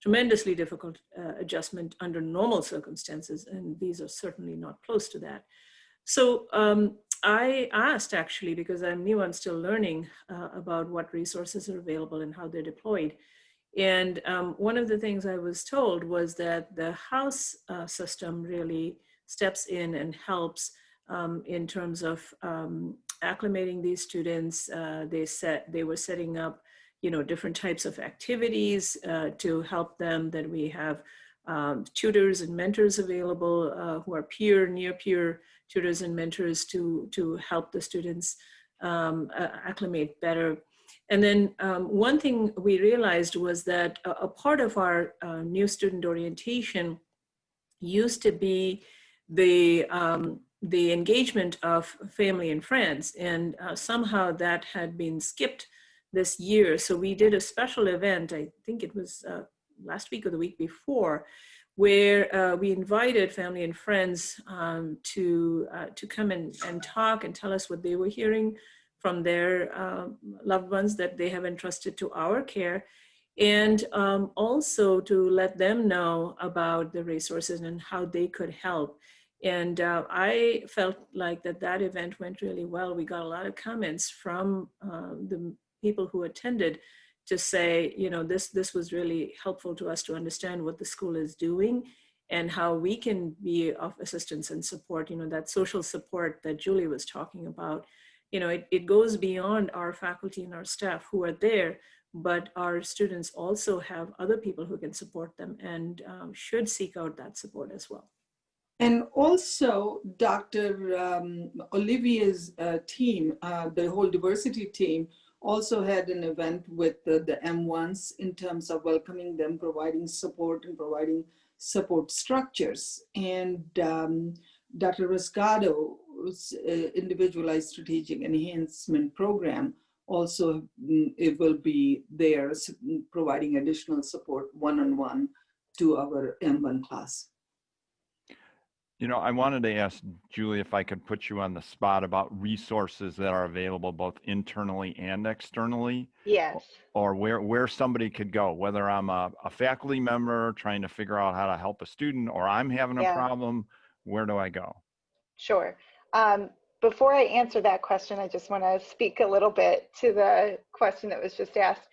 tremendously difficult adjustment under normal circumstances. And these are certainly not close to that. So I asked, actually, because I knew I'm still learning about what resources are available and how they're deployed. And one of the things I was told was that the house system really steps in and helps in terms of acclimating these students. They were setting up, different types of activities to help them. That we have tutors and mentors available who are near peer tutors and mentors to help the students acclimate better. And then one thing we realized was that a part of our new student orientation used to be the engagement of family and friends, and somehow that had been skipped this year. So we did a special event, I think it was last week or the week before, where we invited family and friends to come and talk and tell us what they were hearing from their loved ones that they have entrusted to our care, and also to let them know about the resources and how they could help. And I felt like that event went really well. We got a lot of comments from the people who attended to say, this was really helpful to us to understand what the school is doing and how we can be of assistance and support, that social support that Julie was talking about, it goes beyond our faculty and our staff who are there, but our students also have other people who can support them and should seek out that support as well. And also, Dr. Olivier's team, the whole diversity team, also had an event with the M1s in terms of welcoming them, providing support and providing support structures. And Dr. Rascado's individualized strategic enhancement program also it will be there providing additional support one-on-one to our M1 class. I wanted to ask Julie if I could put you on the spot about resources that are available both internally and externally. Yes. Or where somebody could go, whether I'm a faculty member trying to figure out how to help a student, or I'm having a problem, where do I go? Sure. Before I answer that question, I just want to speak a little bit to the question that was just asked.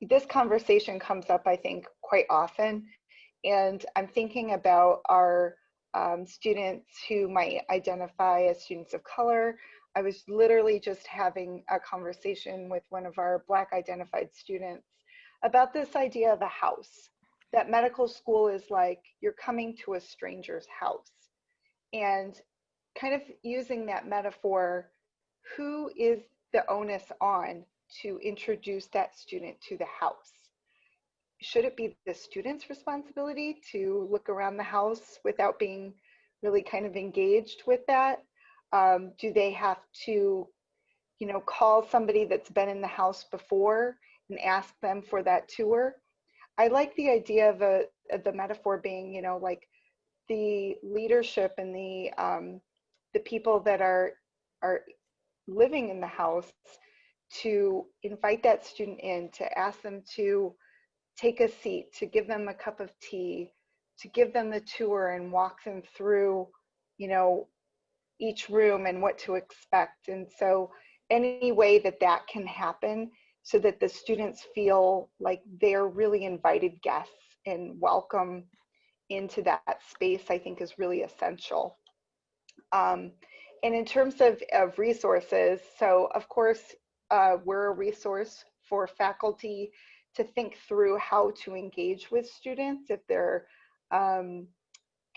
This conversation comes up, I think, quite often, and I'm thinking about our students who might identify as students of color. I was literally just having a conversation with one of our Black identified students about this idea of a house, that medical school is like you're coming to a stranger's house. And kind of using that metaphor, who is the onus on to introduce that student to the house? Should it be the student's responsibility to look around the house without being really kind of engaged with that? Do they have to, call somebody that's been in the house before and ask them for that tour? I like the idea of the metaphor being, like the leadership and the people that are living in the house to invite that student in, to ask them to take a seat, to give them a cup of tea, to give them the tour and walk them through, each room and what to expect. And so any way that can happen so that the students feel like they're really invited guests and welcome into that space, I think is really essential. And in terms of resources, so of course, we're a resource for faculty to think through how to engage with students if they're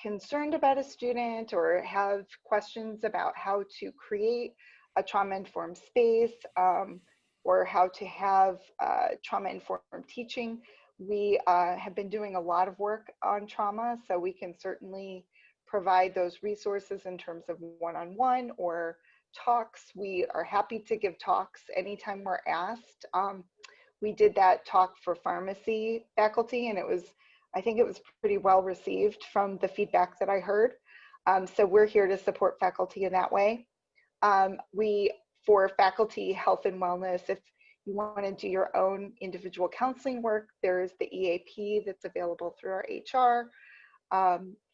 concerned about a student or have questions about how to create a trauma-informed space or how to have trauma-informed teaching. We have been doing a lot of work on trauma, so we can certainly provide those resources in terms of one-on-one or talks. We are happy to give talks anytime we're asked. We did that talk for pharmacy faculty, and I think it was pretty well received from the feedback that I heard. So we're here to support faculty in that way. For faculty health and wellness, if you want to do your own individual counseling work, there's the EAP that's available through our HR.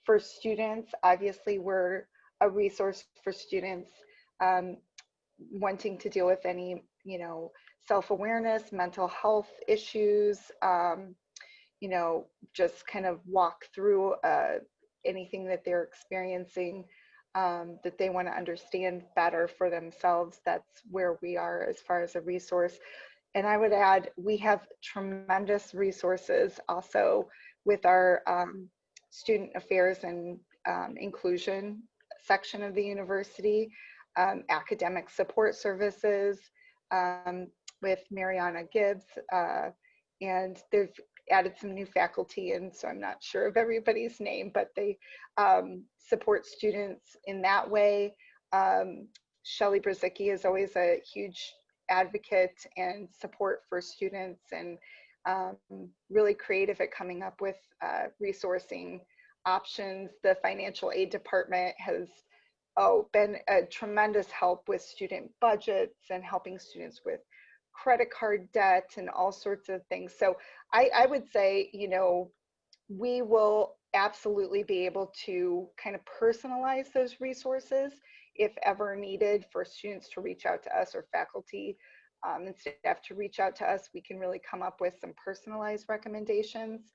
For students, obviously, we're a resource for students wanting to deal with any, self-awareness, mental health issues, just kind of walk through anything that they're experiencing that they want to understand better for themselves. That's where we are as far as a resource. And I would add, we have tremendous resources also with our student affairs and inclusion section of the university, academic support services with Mariana Gibbs, and they've added some new faculty, and so I'm not sure of everybody's name, but they support students in that way. Shelley Brzezicki is always a huge advocate and support for students, and really creative at coming up with resourcing options. The financial aid department has been a tremendous help with student budgets and helping students with credit card debt and all sorts of things. So I would say, we will absolutely be able to kind of personalize those resources if ever needed for students to reach out to us or faculty and staff to reach out to us. We can really come up with some personalized recommendations.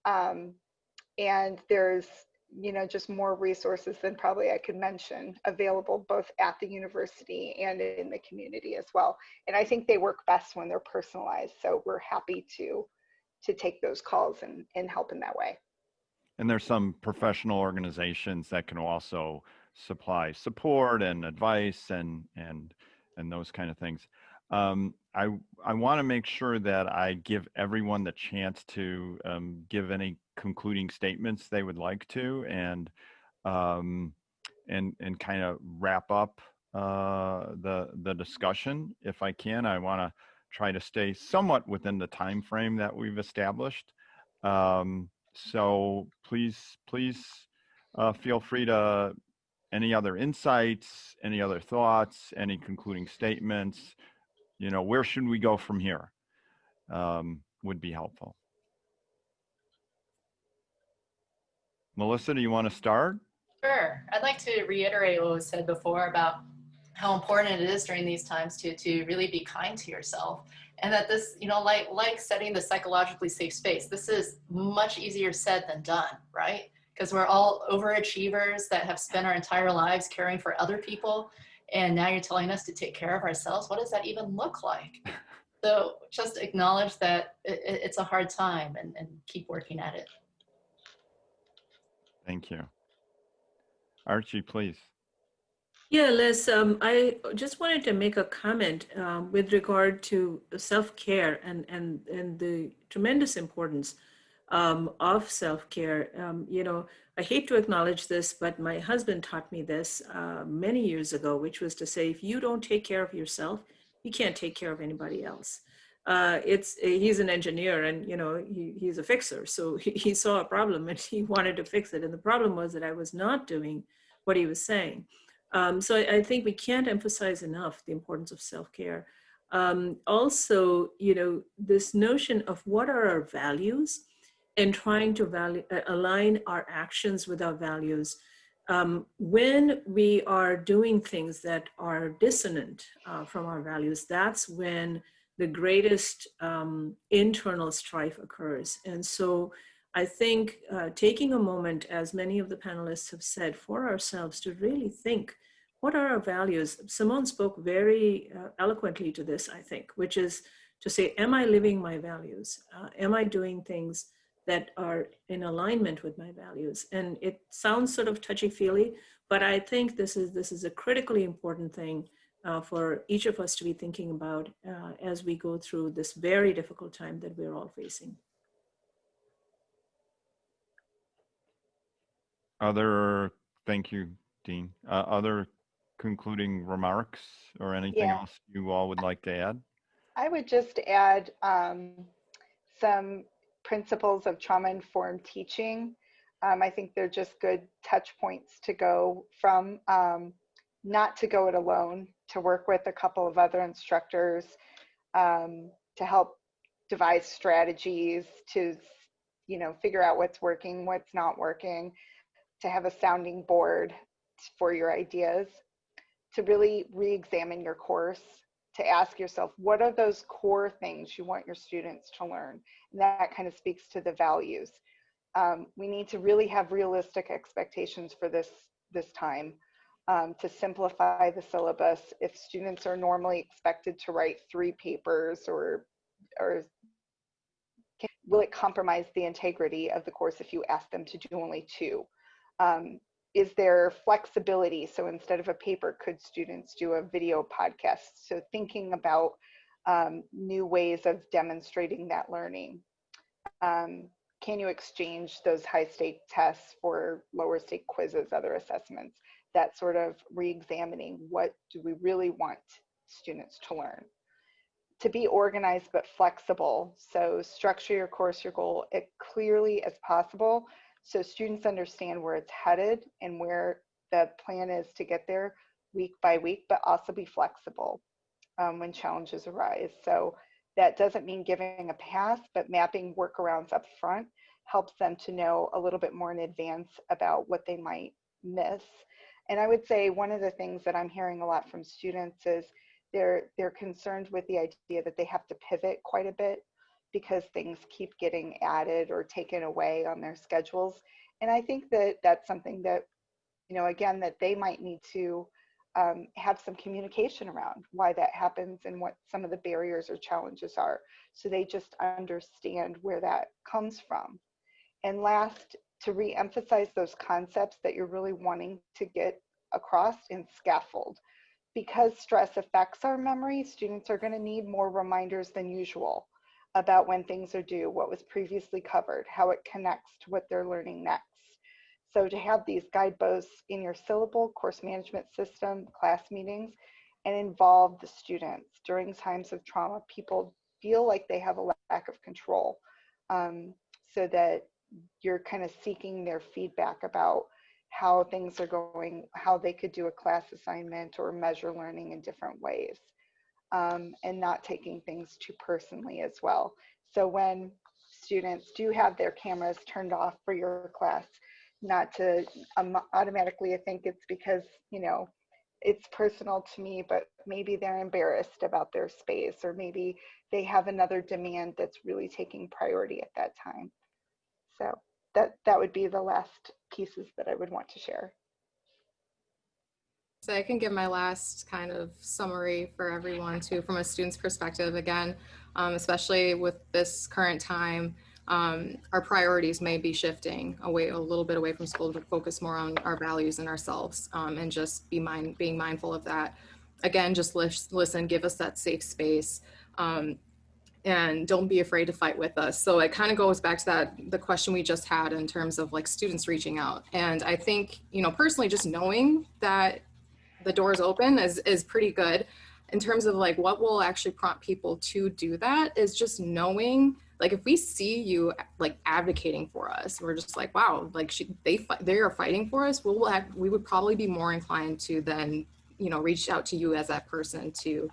And there's you know, just more resources than probably I could mention available both at the university and in the community as well. And I think they work best when they're personalized. So we're happy to take those calls and help in that way. And there's some professional organizations that can also supply support and advice and those kind of things. I want to make sure that I give everyone the chance to give any concluding statements they would like to, and kind of wrap up the discussion if I can. I want to try to stay somewhat within the time frame that we've established. So please feel free to, any other insights, any other thoughts, any concluding statements, you know, where should we go from here, would be helpful. Melissa, do you want to start? Sure. I'd like to reiterate what was said before about how important it is during these times to really be kind to yourself. And that this, you know, like setting the psychologically safe space, this is much easier said than done, right? Because we're all overachievers that have spent our entire lives caring for other people. And now you're telling us to take care of ourselves. What does that even look like? So just acknowledge that it's a hard time and keep working at it. Thank you. Archie, please. Yeah, Liz, I just wanted to make a comment with regard to self-care and the tremendous importance of self-care. You know, I hate to acknowledge this, but my husband taught me this many years ago, which was to say, if you don't take care of yourself, you can't take care of anybody else. He's an engineer, and you know he's a fixer, so he saw a problem and he wanted to fix it, and the problem was that I was not doing what he was saying. So I think we can't emphasize enough the importance of self-care. Also, you know, this notion of what are our values and trying to align our actions with our values. When we are doing things that are dissonant from our values, that's when the greatest internal strife occurs. And so I think taking a moment, as many of the panelists have said, for ourselves to really think, what are our values? Simone spoke very eloquently to this, I think, which is to say, am I living my values? Am I doing things that are in alignment with my values? And it sounds sort of touchy-feely, but I think this is a critically important thing for each of us to be thinking about as we go through this very difficult time that we're all facing. Thank you, Dean. Other concluding remarks or anything Yeah. else you all would like to add? I would just add some principles of trauma-informed teaching. I think they're just good touch points to go from, not to go it alone, to work with a couple of other instructors to help devise strategies to, you know, figure out what's working, what's not working, to have a sounding board for your ideas, to really re-examine your course, to ask yourself, what are those core things you want your students to learn? And that kind of speaks to the values. We need to really have realistic expectations for this time, to simplify the syllabus. If students are normally expected to write 3 papers, or will it compromise the integrity of the course if you ask them to do only 2? Is there flexibility? So instead of a paper, could students do a video podcast? So thinking about new ways of demonstrating that learning. Can you exchange those high-stake tests for lower-stake quizzes, other assessments? That sort of re-examining, what do we really want students to learn? To be organized but flexible. So structure your course, your goal, as clearly as possible, so students understand where it's headed and where the plan is to get there week by week, but also be flexible when challenges arise. So that doesn't mean giving a pass, but mapping workarounds up front helps them to know a little bit more in advance about what they might miss. And I would say one of the things that I'm hearing a lot from students is they're concerned with the idea that they have to pivot quite a bit because things keep getting added or taken away on their schedules. And I think that that's something that, you know, again, that they might need to have some communication around why that happens and what some of the barriers or challenges are, so they just understand where that comes from. And last, to re-emphasize those concepts that you're really wanting to get across in scaffold. Because stress affects our memory, students are going to need more reminders than usual about when things are due, what was previously covered, how it connects to what they're learning next. So to have these guideposts in your syllable, course management system, class meetings, and involve the students during times of trauma, people feel like they have a lack of control, so that you're kind of seeking their feedback about how things are going, how they could do a class assignment or measure learning in different ways, and not taking things too personally as well. So when students do have their cameras turned off for your class, not to automatically think it's because, you know, it's personal to me, but maybe they're embarrassed about their space, or maybe they have another demand that's really taking priority at that time. So that would be the last pieces that I would want to share. So I can give my last kind of summary for everyone too, from a student's perspective. Again, especially with this current time, our priorities may be shifting away a little bit away from school to focus more on our values and ourselves, and just being mindful of that. Again, just listen, give us that safe space. And don't be afraid to fight with us. So it kind of goes back to the question we just had in terms of like students reaching out. And I think, you know, personally, just knowing that the doors open is pretty good. In terms of like what will actually prompt people to do that is just knowing, like, if we see you like advocating for us, we're just like, wow, like they are fighting for us. We would probably be more inclined to then, you know, reach out to you as that person to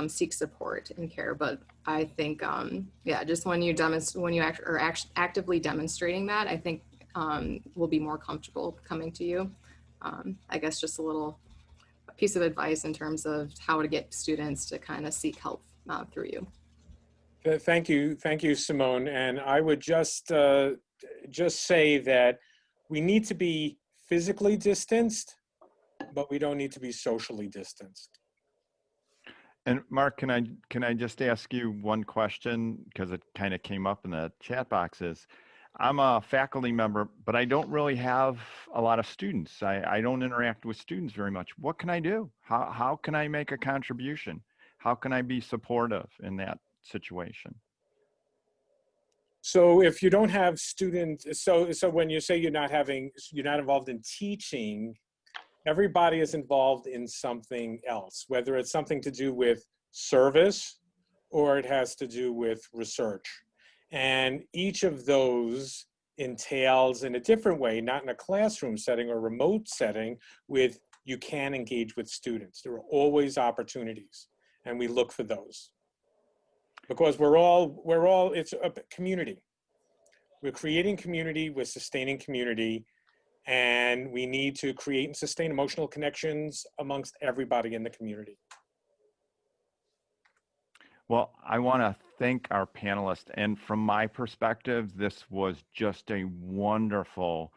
seek support and care. But I think, yeah, just when you actively demonstrating that, I think we'll be more comfortable coming to you. I guess just a piece of advice in terms of how to get students to kind of seek help through you. Thank you, Simone. And I would just say that we need to be physically distanced, but we don't need to be socially distanced. And Mark, can I just ask you one question, because it kind of came up in the chat boxes? I'm a faculty member, but I don't really have a lot of students. I don't interact with students very much. What can I do? How can I make a contribution? How can I be supportive in that situation? So if you don't have students, so when you say you're not involved in teaching, everybody is involved in something else, whether it's something to do with service or it has to do with research. And each of those entails, in a different way, not in a classroom setting or remote setting, you can engage with students. There are always opportunities, and we look for those. Because it's a community. We're creating community, we're sustaining community, and we need to create and sustain emotional connections amongst everybody in the community. Well, I want to thank our panelists. And from my perspective, this was just a wonderful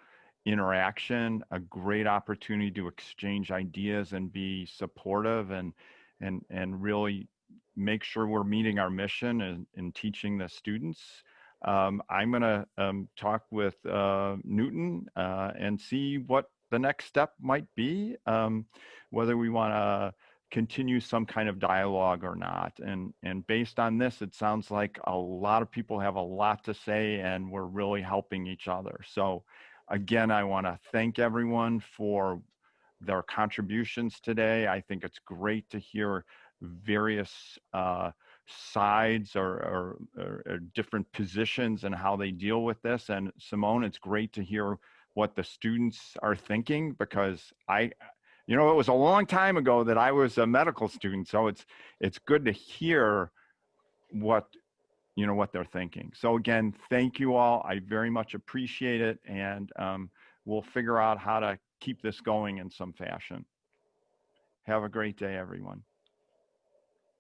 interaction, a great opportunity to exchange ideas and be supportive and really make sure we're meeting our mission in teaching the students. I'm going to talk with Newton and see what the next step might be, whether we want to continue some kind of dialogue or not. And based on this, it sounds like a lot of people have a lot to say, and we're really helping each other. So again, I want to thank everyone for their contributions today. I think it's great to hear various sides or different positions and how they deal with this. And Simone, it's great to hear what the students are thinking, because it was a long time ago that I was a medical student, so it's good to hear what they're thinking. So again, thank you all. I very much appreciate it, and we'll figure out how to keep this going in some fashion. Have a great day, everyone.